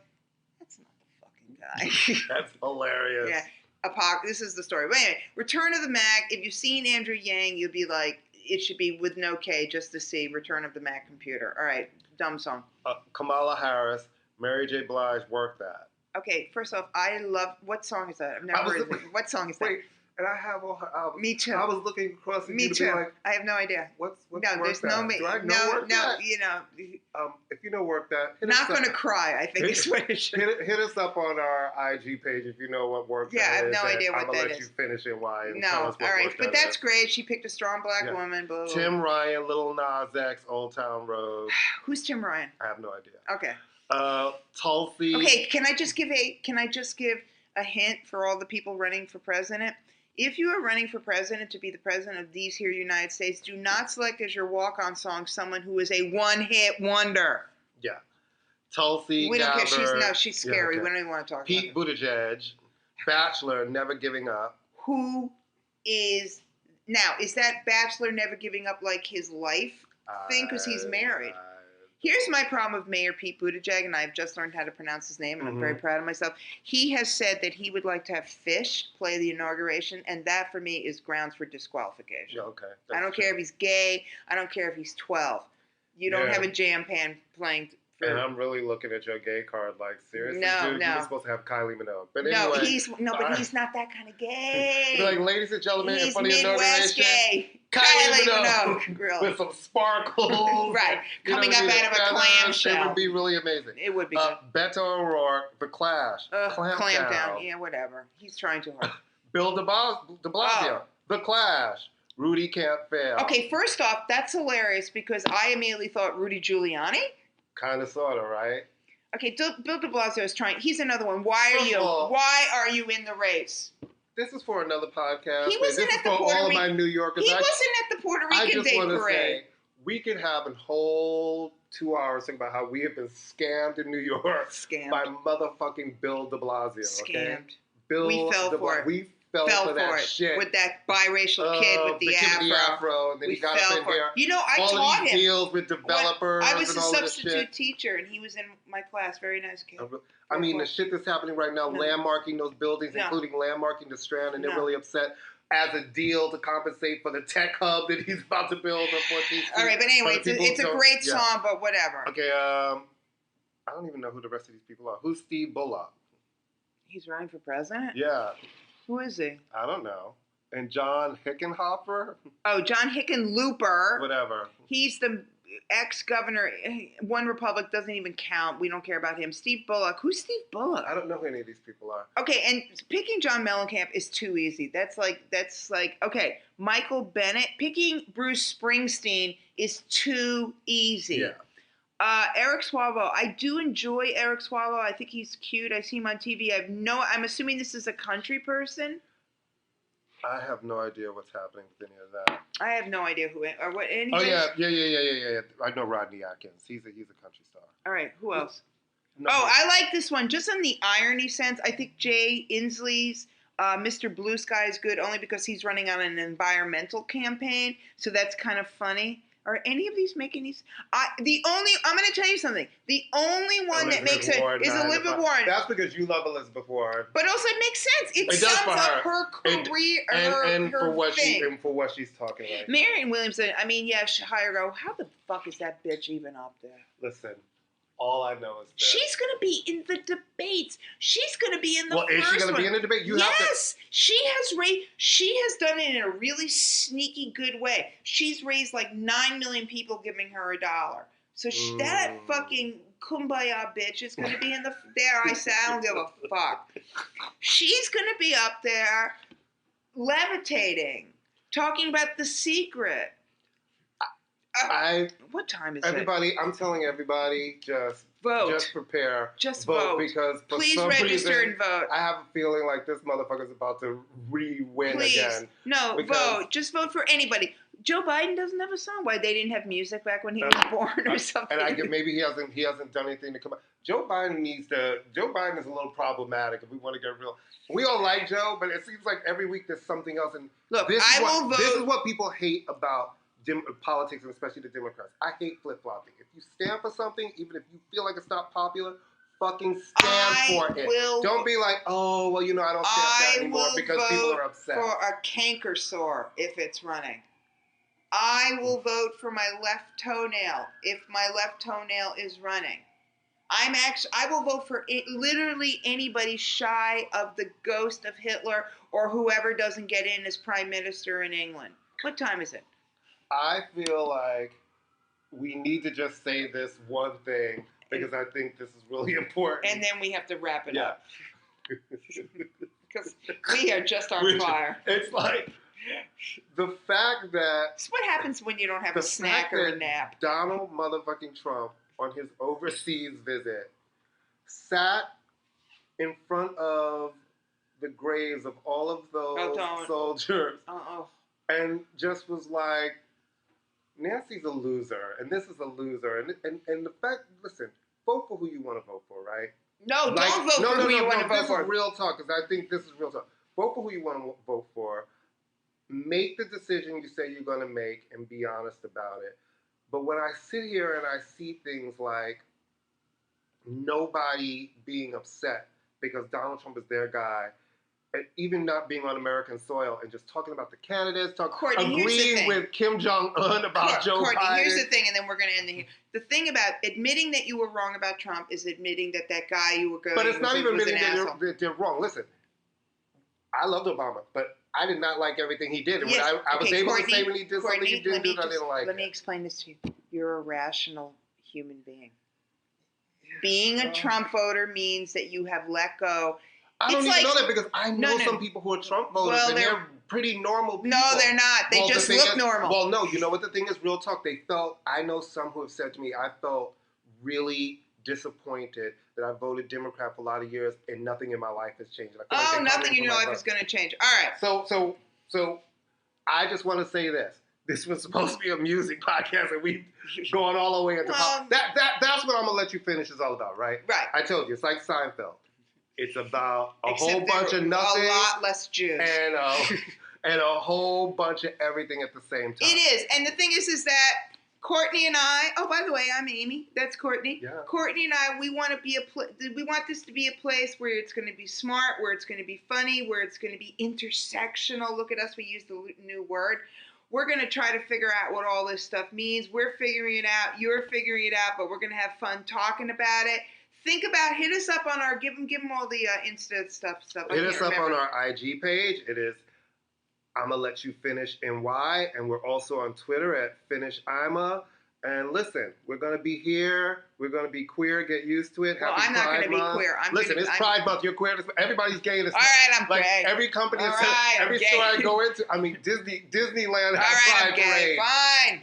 that's not the fucking guy. That's hilarious. Yeah. This is the story. But anyway, Return of the Mac. If you've seen Andrew Yang, you'd be like, it should be with no K just to see Return of the Mac Computer. All right, dumb song. Kamala Harris, Mary J. Blige, Work That. Okay, first off, I love, what song is that? I've never heard it. What song is that? Wait, and I have all her albums. Me too. I was looking across at Me you to too. be like, I have no idea. What's no, Work there's That? no, Do I know Work That? If you know Work That, not going to cry, I think is what it should. Hit us up on our IG page if you know what Work That is. Yeah, I have no idea what that is. I'm going to let you finish it why. No, all right, but that's great. She picked a strong black woman. Blah, blah, blah. Tim Ryan, Lil Nas X, Old Town Road. Who's Tim Ryan? I have no idea. Okay. Tulsi. Okay, can I just give a hint for all the people running for president? If you are running for president to be the president of these here United States, do not select as your walk-on song someone who is a one-hit wonder. Yeah. Tulsi We don't Gabbard. care. She's scary. Yeah, okay. We don't even want to talk Pete about her. Buttigieg, Bachelor, Never Giving Up. Who is that Bachelor Never Giving Up like his life thing because he's married? Here's my problem with Mayor Pete Buttigieg, and I've just learned how to pronounce his name, and I'm very proud of myself. He has said that he would like to have Fish play the inauguration, and that for me is grounds for disqualification. Yeah, okay. I don't care if he's gay. I don't care if he's 12. You don't have a jam pan playing. And I'm really looking at your gay card like, seriously, dude, you were supposed to have Kylie Minogue. But anyway. But he's not that kind of gay. Like, ladies and gentlemen, he's in front of your Midwest inauguration, gay. Kylie Minogue. Really. With some sparkles. Right. Coming up out of a clamshell. It would be really amazing. It would be good. Beto O'Rourke, The Clash. Clamp down. Yeah, whatever. He's trying too hard. Bill de Blasio, The Clash. Rudy Can't Fail. Okay, first off, that's hilarious because I immediately thought Rudy Giuliani. Kind of, sort of, right? Okay, Bill de Blasio is trying. He's another one. Why are you in the race? This is for another podcast. He wasn't this at the for Puerto all Rican. of my New Yorkers. He wasn't at the Puerto Rican Day Parade. Say, we could have a whole 2 hours talking about how we have been scammed in New York by motherfucking Bill de Blasio. Scammed. Okay? Bill we fell for it. We fell for that shit. With that biracial kid with the afro. And then he got up in here. You know, I all taught of these him. deals with developers. I was and a all substitute teacher, and he was in my class. Very nice kid. I mean, the shit that's happening right now, landmarking those buildings, including landmarking the Strand, and they're really upset as a deal to compensate for the tech hub that he's about to build on 14th Street. All right, but anyway, it's a great song, but whatever. Okay, I don't even know who the rest of these people are. Who's Steve Bullock? He's running for president? Yeah. Who is he? I don't know. And John Hickenlooper? Oh, John Hickenlooper. Whatever. He's the ex-governor. One Republic doesn't even count. We don't care about him. Steve Bullock. Who's Steve Bullock? I don't know who any of these people are. Okay, and picking John Mellencamp is too easy. That's like okay. Michael Bennett. Picking Bruce Springsteen is too easy. Yeah. Eric Suavo. I do enjoy Eric Suavo. I think he's cute. I see him on TV. I'm assuming this is a country person. I have no idea what's happening with any of that. I have no idea who or what. Oh yeah. I know Rodney Atkins. He's a country star. All right. Who else? I like this one. Just in the irony sense, I think Jay Inslee's Mr. Blue Sky is good only because he's running on an environmental campaign. So that's kind of funny. Are any of these making these? I'm going to tell you something. The only one that makes it is Elizabeth Warren. That's because you love Elizabeth Warren. But also it makes sense. It sums up her career and her for what thing. for what she's talking about. Marianne Williamson, I mean, yeah, hire her. How the fuck is that bitch even up there? Listen, all I know is that she's going to be in the debates. She's going to be in the first one. Well, is she going to be in the debate? Yes. She has done it in a really sneaky good way. She's raised like 9 million people giving her $1. So that fucking kumbaya bitch is going to be in the... There, I say, I don't give a fuck. She's going to be up there levitating, talking about The Secret. What time is it? I'm telling everybody, just vote. Just prepare. Just vote. Because for please some register reason, and vote. I have a feeling like this motherfucker's about to re-win again. No, vote. Just vote for anybody. Joe Biden doesn't have a song. Why they didn't have music back when he was born or something? And maybe he hasn't done anything to come out. Joe Biden is a little problematic if we want to get real. We all like Joe, but it seems like every week there's something else. And look, this is what people hate about politics, and especially the Democrats. I hate flip-flopping. If you stand for something, even if you feel like it's not popular, fucking stand for it. Don't be like, oh, well, I don't stand for that anymore because people are upset. For a canker sore if it's running. I will vote for my left toenail if my left toenail is running. I will vote for literally anybody shy of the ghost of Hitler or whoever doesn't get in as prime minister in England. What time is it? I feel like we need to just say this one thing because I think this is really important. And then we have to wrap it up. Because we are just on fire. It's like the fact that... It's what happens when you don't have a snack or a nap. Donald motherfucking Trump on his overseas visit sat in front of the graves of all of those soldiers and just was like, Nancy's a loser, and this is a loser. And the fact, listen, vote for who you want to vote for, right? No, like, don't vote for who you want to vote for. This is real talk, because I think this is real talk. Vote for who you want to vote for. Make the decision you say you're going to make and be honest about it. But when I sit here and I see things like nobody being upset because Donald Trump is their guy, and even not being on American soil and just talking about the candidates, agreeing with Kim Jong-un about Joe Biden. Here's the thing, and then we're going to end here. The thing about admitting that you were wrong about Trump is admitting that guy you were going But it's not even admitting that they're wrong. Listen, I loved Obama, but I did not like everything he did. And when I was able to say when he did something he didn't do, I didn't like it. Let me explain this to you. You're a rational human being. Being a Trump voter means that you have let go. I don't even know that, because I know some people who are Trump voters, and they're pretty normal people. No, they're not. They just look normal. Well, no, you know what the thing is? Real talk. I know some who have said to me, I felt really disappointed that I voted Democrat for a lot of years and nothing in my life has changed. Nothing in your life is going to change. All right. So I just want to say this. This was supposed to be a music podcast, and we've gone all the way into that's what I'm going to let you finish is all about, right? Right. I told you, it's like Seinfeld. It's about a whole bunch of nothing. A lot less Jews. And a whole bunch of everything at the same time. It is. And the thing is that Courtney and I, oh, by the way, I'm Amy. That's Courtney. Yeah. Courtney and I, we want this to be a place where it's going to be smart, where it's going to be funny, where it's going to be intersectional. Look at us. We used the new word. We're going to try to figure out what all this stuff means. We're figuring it out. You're figuring it out, but we're going to have fun talking about it. Hit us up on our, give them all the Insta stuff. Hit us up on our IG page. It is I'm going to let you finish NY. And we're also on Twitter at FinishIma. And listen, we're going to be here. We're going to be queer. Get used to it. Well, I'm not going to be queer. It's Pride Month. You're queer. Everybody's gay. All right, I'm gay. Every company, every store I go into, Disneyland has Pride Parade.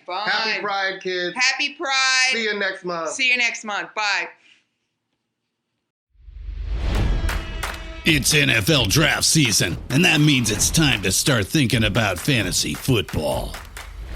Fine. Happy Pride, kids. Happy Pride. See you next month. Bye. It's NFL draft season, and that means it's time to start thinking about fantasy football.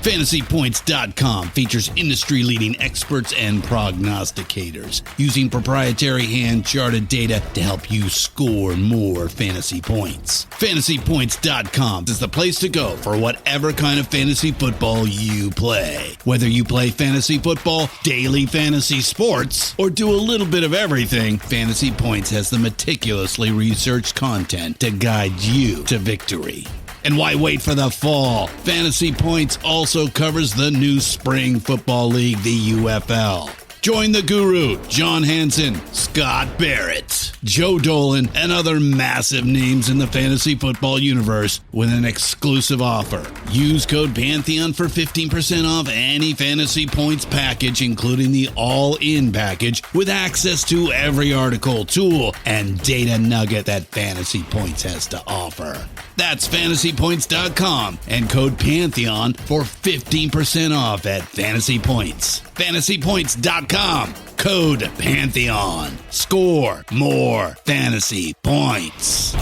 FantasyPoints.com features industry-leading experts and prognosticators using proprietary hand-charted data to help you score more fantasy points. FantasyPoints.com is the place to go for whatever kind of fantasy football you play. Whether you play fantasy football, daily fantasy sports, or do a little bit of everything, Fantasy Points has the meticulously researched content to guide you to victory. And why wait for the fall? Fantasy Points also covers the new spring football league, the UFL. Join the guru, John Hansen, Scott Barrett, Joe Dolan, and other massive names in the fantasy football universe with an exclusive offer. Use code Pantheon for 15% off any Fantasy Points package, including the all-in package, with access to every article, tool, and data nugget that Fantasy Points has to offer. That's FantasyPoints.com and code Pantheon for 15% off at Fantasy Points. FantasyPoints.com, code Pantheon. Score more fantasy points.